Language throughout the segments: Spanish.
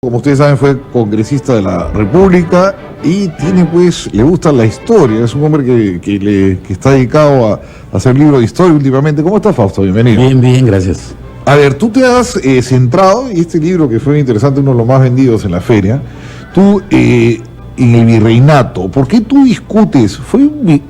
Como ustedes saben, fue congresista de la República y tiene, pues, le gusta la historia. Es un hombre que está dedicado a hacer libros de historia últimamente. ¿Cómo estás, Fausto? Bienvenido. Bien, bien, gracias. A ver, tú te has centrado, y este libro que fue interesante, uno de los más vendidos en la feria, tú en el virreinato. ¿Por qué tú discutes?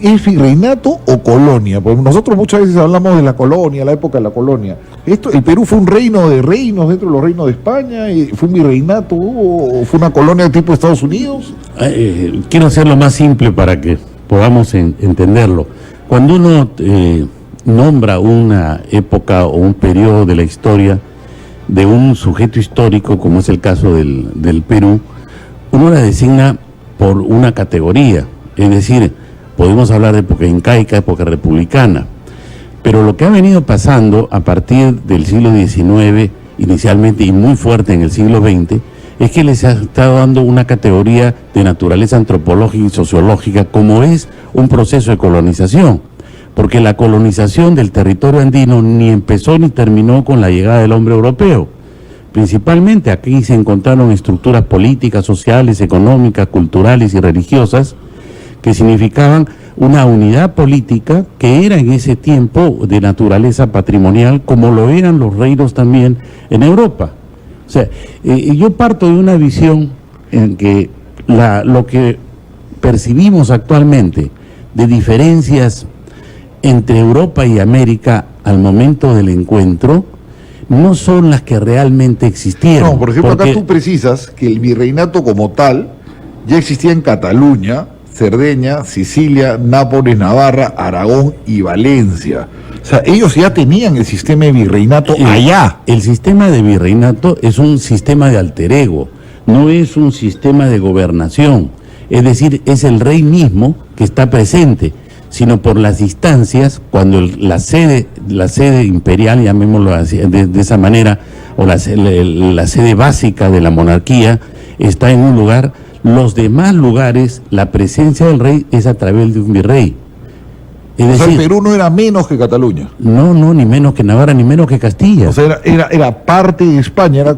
¿Es virreinato o colonia? Porque nosotros muchas veces hablamos de la colonia, la época de la colonia. ¿El Perú fue un reino de reinos dentro de los reinos de España? ¿Y fue un virreinato o fue una colonia tipo Estados Unidos? Quiero hacerlo más simple para que podamos entenderlo. Cuando uno nombra una época o un periodo de la historia de un sujeto histórico, como es el caso del Perú, uno la designa por una categoría, es decir, podemos hablar de época incaica, época republicana, pero lo que ha venido pasando a partir del siglo XIX, inicialmente y muy fuerte en el siglo XX, es que les ha estado dando una categoría de naturaleza antropológica y sociológica, como es un proceso de colonización, porque la colonización del territorio andino ni empezó ni terminó con la llegada del hombre europeo. Principalmente aquí se encontraron estructuras políticas, sociales, económicas, culturales y religiosas que significaban una unidad política que era en ese tiempo de naturaleza patrimonial, como lo eran los reinos también en Europa. O sea, yo parto de una visión en que lo que percibimos actualmente de diferencias entre Europa y América al momento del encuentro no son las que realmente existieron. No, por ejemplo, acá tú precisas que el virreinato como tal ya existía en Cataluña, Cerdeña, Sicilia, Nápoles, Navarra, Aragón y Valencia. O sea, ellos ya tenían el sistema de virreinato allá. El sistema de virreinato es un sistema de alter ego, no es un sistema de gobernación. Es decir, es el rey mismo que está presente, sino por las distancias, cuando la sede imperial, llamémoslo así, de esa manera, o la sede básica de la monarquía está en un lugar, los demás lugares, la presencia del rey es a través de un virrey. Es decir, el Perú no era menos que Cataluña. No, ni menos que Navarra, ni menos que Castilla. O sea, era parte de España, era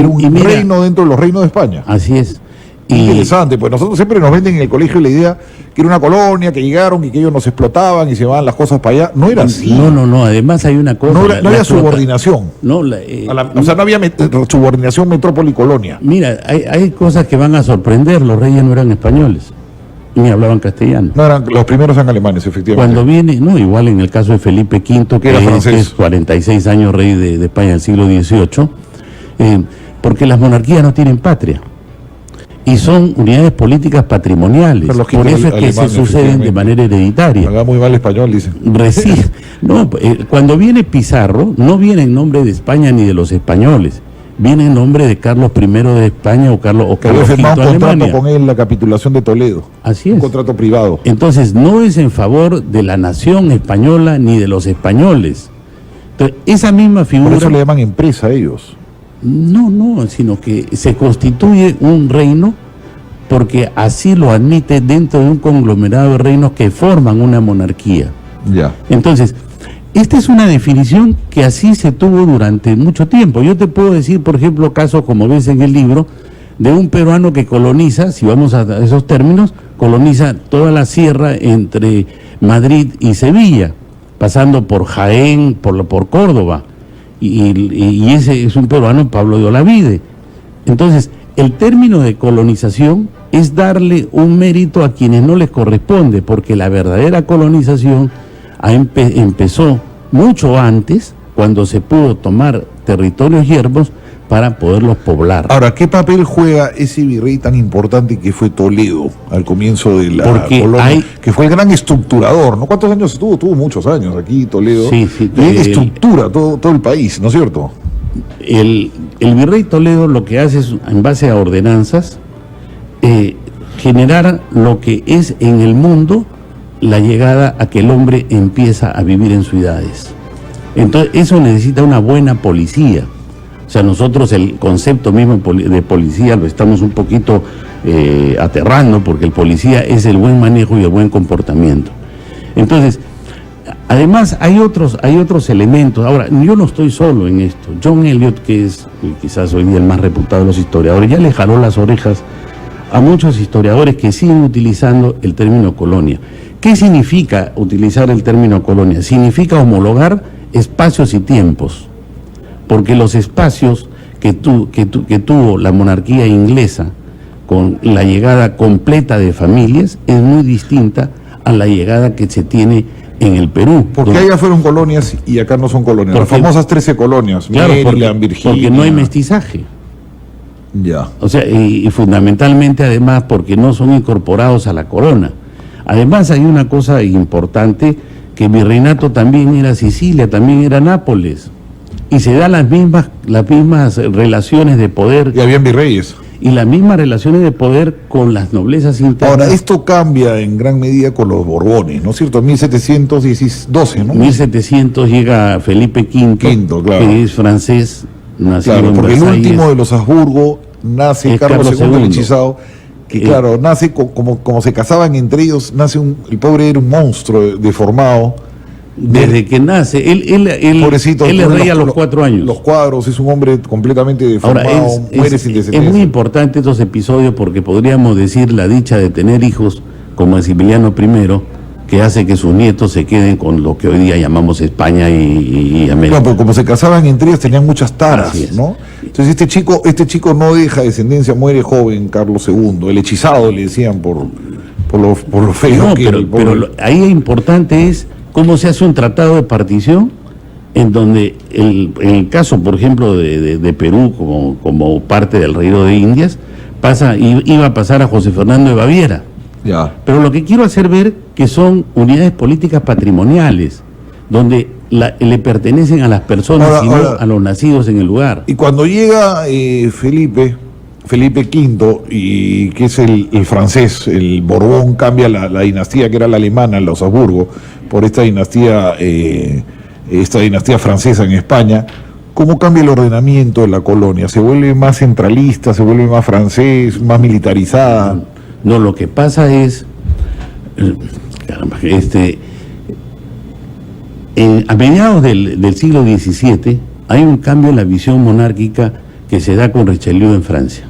un reino dentro de los reinos de España. Así es. Interesante, pues nosotros siempre nos venden en el colegio la idea que era una colonia, que llegaron y que ellos nos explotaban y se llevaban las cosas para allá. No era así. No, además hay una cosa. No había subordinación. O sea, no había subordinación metrópoli-colonia. Mira, hay cosas que van a sorprender. Los reyes no eran españoles, ni hablaban castellano. No, los primeros eran alemanes, efectivamente. Cuando viene, igual en el caso de Felipe V, que es 46 años rey de España del siglo XVIII, porque las monarquías no tienen patria. Y son unidades políticas patrimoniales, por eso es que se suceden de manera hereditaria. Haga muy mal español, dicen. Cuando viene Pizarro, no viene en nombre de España ni de los españoles, viene en nombre de Carlos I de España o Carlos V de Alemania. Un contrato con él, la capitulación de Toledo. Así es. Un contrato privado. Entonces, no es en favor de la nación española ni de los españoles. Entonces, esa misma figura... Por eso le llaman empresa a ellos. No, sino que se constituye un reino porque así lo admite dentro de un conglomerado de reinos que forman una monarquía. Ya. Entonces, esta es una definición que así se tuvo durante mucho tiempo. Yo te puedo decir, por ejemplo, casos como ves en el libro, de un peruano que coloniza, si vamos a esos términos, coloniza toda la sierra entre Madrid y Sevilla, pasando por Jaén, por Córdoba. Y ese es un peruano, Pablo de Olavide. Entonces, el término de colonización es darle un mérito a quienes no les corresponde, porque la verdadera colonización empezó mucho antes, cuando se pudo tomar territorios yermos para poderlos poblar. Ahora, ¿qué papel juega ese virrey tan importante que fue Toledo al comienzo de la colonia? Que fue el gran estructurador, ¿no? ¿Cuántos años estuvo? Tuvo muchos años aquí Toledo. Sí. Y él estructura todo el país, ¿no es cierto? El virrey Toledo lo que hace es, en base a ordenanzas, generar lo que es en el mundo la llegada a que el hombre empieza a vivir en ciudades. Entonces, eso necesita una buena policía. O sea, nosotros el concepto mismo de policía lo estamos un poquito aterrando, porque el policía es el buen manejo y el buen comportamiento. Entonces, Además, hay otros elementos. Ahora, yo no estoy solo en esto. John Eliot, que es quizás hoy día el más reputado de los historiadores, ya le jaló las orejas a muchos historiadores que siguen utilizando el término colonia. ¿Qué significa utilizar el término colonia? Significa homologar espacios y tiempos, porque los espacios que tuvo la monarquía inglesa con la llegada completa de familias es muy distinta a la llegada que se tiene en el Perú. Porque allá fueron colonias y acá no son colonias. Las famosas 13 colonias, claro, Maryland, Virginia. Porque no hay mestizaje. Ya. O sea, y fundamentalmente además porque no son incorporados a la corona. Además hay una cosa importante, que el virreinato también era Sicilia, también era Nápoles. Y se dan las mismas relaciones de poder. Y habían virreyes. Y las mismas relaciones de poder con las noblezas internas. Ahora, esto cambia en gran medida con los Borbones, ¿no es cierto? 1712, ¿no? 1700 llega Felipe V, claro, que es francés, nacido en porque Versalles. el último de los Habsburgo nace Carlos II el hechizado, que claro, nace como se casaban entre ellos, el pobre era un monstruo deformado. Desde que nace, Pobrecito, él es rey a los 4 años. Los cuadros, es un hombre completamente deformado, ahora, muere sin descendencia. Es muy importante estos episodios porque podríamos decir la dicha de tener hijos como Maximiliano I, que hace que sus nietos se queden con lo que hoy día llamamos España y América. No, pero como se casaban entre ellos tenían muchas taras, ¿no? Entonces este chico no deja descendencia, muere joven, Carlos II, el hechizado le decían por lo feo no, que pero, era. Pero ahí es importante es cómo se hace un tratado de partición en donde en el caso, por ejemplo, de Perú como parte del Reino de Indias, iba a pasar a José Fernando de Baviera. Ya. Pero lo que quiero hacer ver que son unidades políticas patrimoniales, donde le pertenecen a las personas y no a los nacidos en el lugar. Y cuando llega Felipe V, y que es el francés, el Borbón cambia la dinastía que era la alemana, los Habsburgo, por esta dinastía francesa en España. ¿Cómo cambia el ordenamiento de la colonia? ¿Se vuelve más centralista, se vuelve más francés, más militarizada? No, lo que pasa es, a mediados del siglo XVII hay un cambio en la visión monárquica que se da con Richelieu en Francia.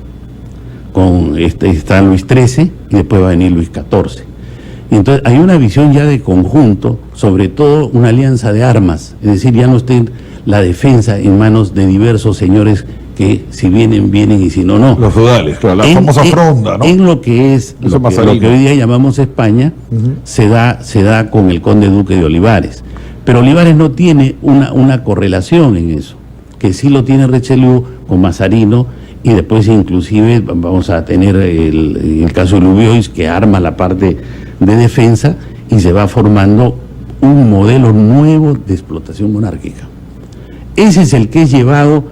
Está Luis XIII y después va a venir Luis XIV. Y entonces hay una visión ya de conjunto, sobre todo una alianza de armas, es decir, ya no esté la defensa en manos de diversos señores que si vienen, vienen y si no, no. Los feudales, claro, la famosa fronda, ¿no? En lo que es lo que hoy día llamamos España, se da con el conde duque de Olivares. Pero Olivares no tiene una correlación en eso, que sí lo tiene Richelieu con Mazarino, y después inclusive vamos a tener el caso de Lubiois, que arma la parte de defensa y se va formando un modelo nuevo de explotación monárquica. Ese es el que es llevado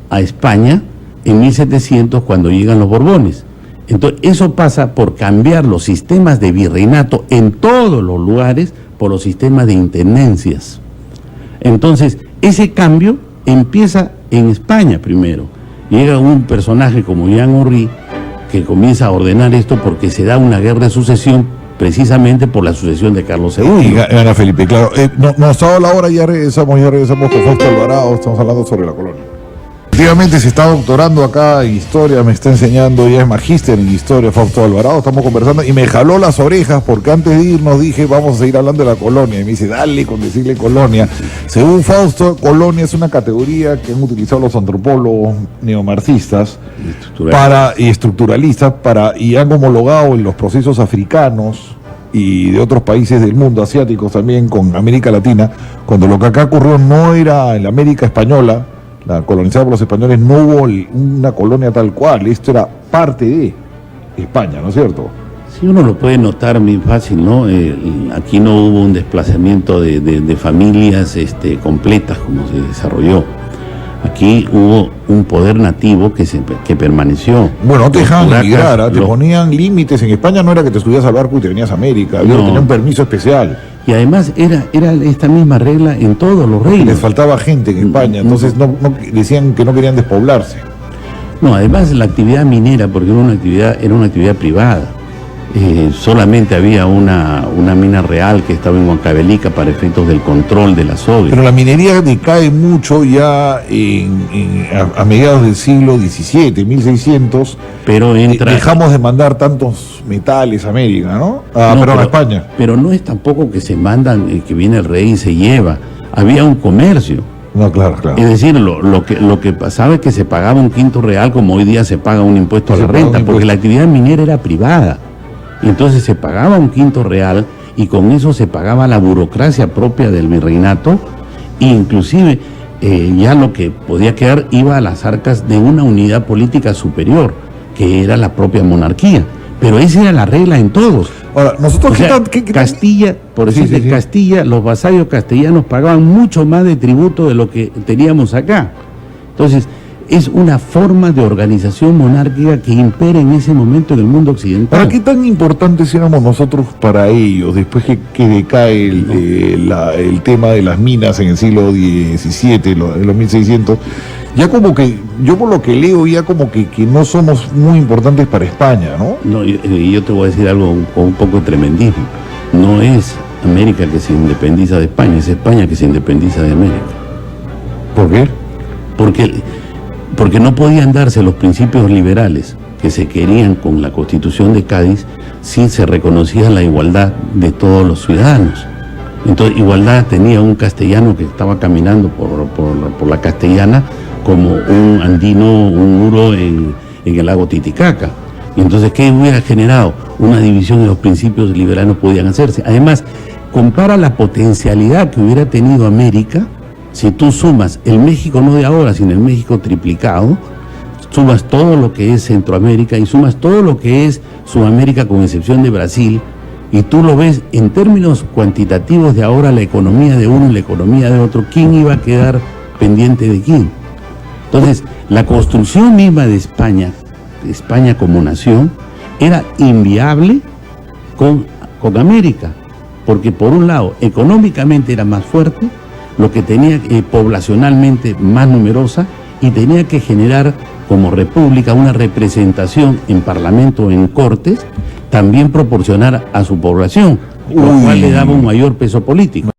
a España en 1700 cuando llegan los Borbones. Entonces eso pasa por cambiar los sistemas de virreinato en todos los lugares por los sistemas de intendencias. Entonces ese cambio empieza en España primero. Llega un personaje como Jean Horry que comienza a ordenar esto porque se da una guerra de sucesión precisamente por la sucesión de Carlos II. Y gana Felipe, claro. Nos ha dado la hora, ya regresamos con Fausto Alvarado, estamos hablando sobre la colonia. Efectivamente se está doctorando acá en historia, me está enseñando, ya es magíster en historia, Fausto Alvarado, estamos conversando y me jaló las orejas porque antes de irnos dije vamos a seguir hablando de la colonia y me dice dale con decirle colonia. Según Fausto, colonia es una categoría que han utilizado los antropólogos neomarxistas y estructuralistas y han homologado en los procesos africanos y de otros países del mundo, asiáticos también, con América Latina, cuando lo que acá ocurrió no era en la América española, la colonizada por los españoles, no hubo una colonia tal cual, esto era parte de España, ¿no es cierto? Sí, uno lo puede notar muy fácil, ¿no? Aquí no hubo un desplazamiento de familias completas como se desarrolló. Aquí hubo un poder nativo que permaneció. Bueno, no te dejaban emigrar, te ponían límites. En España no era que te subías al barco y te venías a América, tenía un permiso especial. Y además era esta misma regla en todos los reinos. Les faltaba gente en España, entonces no decían que no querían despoblarse. No, además la actividad minera, porque era una actividad privada. solamente había una mina real que estaba en Huancavelica para efectos del control de la sodio. Pero la minería decae mucho ya a mediados del siglo XVII, 1600. Pero dejamos de mandar tantos metales a América, ¿no? Perdón, a España. Pero no es tampoco que se mandan, que viene el rey y se lleva. Había un comercio. No, claro. Es decir, lo que pasaba es que se pagaba un quinto real, como hoy día se paga un impuesto a la renta, porque la actividad minera era privada. Y entonces se pagaba un quinto real y con eso se pagaba la burocracia propia del virreinato, e inclusive ya lo que podía quedar iba a las arcas de una unidad política superior, que era la propia monarquía. Pero esa era la regla en todos. Ahora, nosotros Castilla, por decirte, Castilla, los vasallos castellanos pagaban mucho más de tributo de lo que teníamos acá. Entonces, es una forma de organización monárquica que impera en ese momento en el mundo occidental. ¿Para qué tan importantes éramos nosotros para ellos, después que decae el tema de las minas en el siglo XVII, en los 1600? Ya como que, yo por lo que leo, ya como que no somos muy importantes para España, ¿no? No, yo te voy a decir algo con un poco de tremendismo. No es América que se independiza de España, es España que se independiza de América. ¿Por qué? Porque no podían darse los principios liberales que se querían con la Constitución de Cádiz si se reconocía la igualdad de todos los ciudadanos. Entonces, igualdad tenía un castellano que estaba caminando por la Castellana como un andino, un muro en el lago Titicaca. Y entonces, ¿qué hubiera generado? Una división en los principios liberales podían hacerse. Además, compara la potencialidad que hubiera tenido América si tú sumas el México no de ahora, sino el México triplicado, sumas todo lo que es Centroamérica y sumas todo lo que es Sudamérica con excepción de Brasil, y tú lo ves en términos cuantitativos de ahora, la economía de uno y la economía de otro, ¿quién iba a quedar pendiente de quién? Entonces, la construcción misma de España como nación, era inviable con América, porque por un lado, económicamente era más fuerte, lo que tenía poblacionalmente más numerosa, y tenía que generar como república una representación en parlamento, en cortes, también proporcionar a su población, lo cual le daba un mayor peso político.